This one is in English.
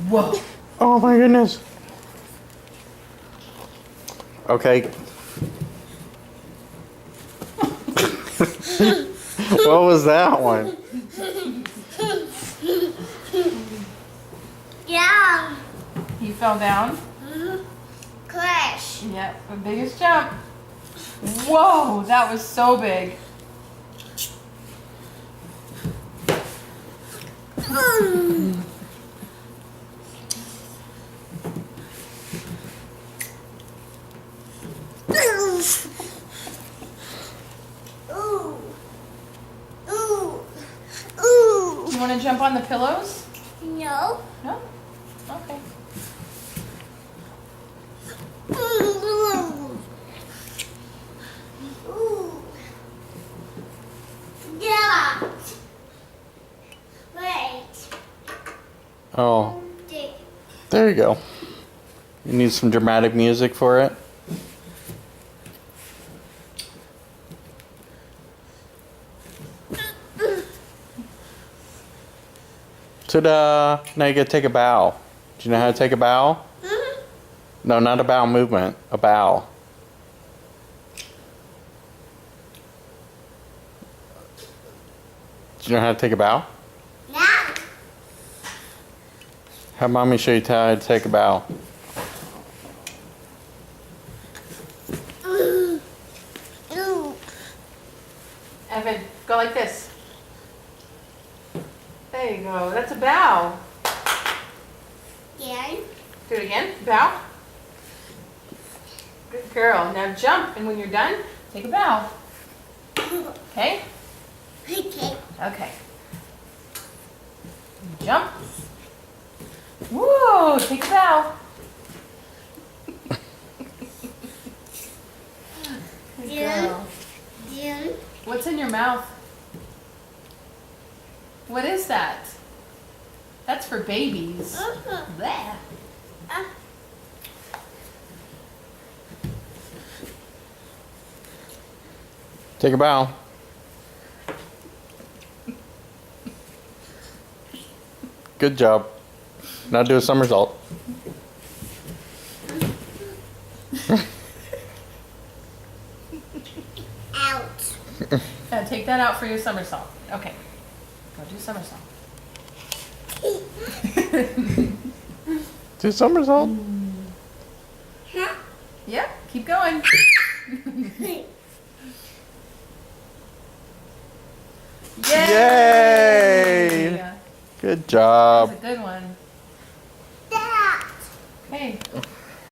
Whoa. Oh my goodness. Okay. What was that one? Yeah. He fell down. Crash. Yep, the biggest jump. Whoa, that was so big. Ooh. Ooh. Ooh. You want to jump on the pillows? No. No? Okay. Ooh. Ooh. Yeah. Wait. Oh, Dig. there you go. You need some dramatic music for it? Ta-da! Now you gotta take a bow. Do you know how to take a bow? No, not a bow movement. A bow. Do you know how to take a bow? Now. Have mommy show you how to take a bow. Ooh. Ooh. Evan, go like this. There you go. That's a bow. Yeah. Do it again. Bow. Good girl. Now jump, and when you're done, take a bow. Okay? Okay. Okay. Jump. Whoa, take a bow. Good girl. Jim. What's in your mouth? What is that? That's for babies. Bleh. Take a bow. Good job. Now do a somersault. Out. Yeah, take that out for your somersault. Okay. Go do somersault. Do somersault. Yep, keep going. Yay! Good That job. was a good one. That. Okay.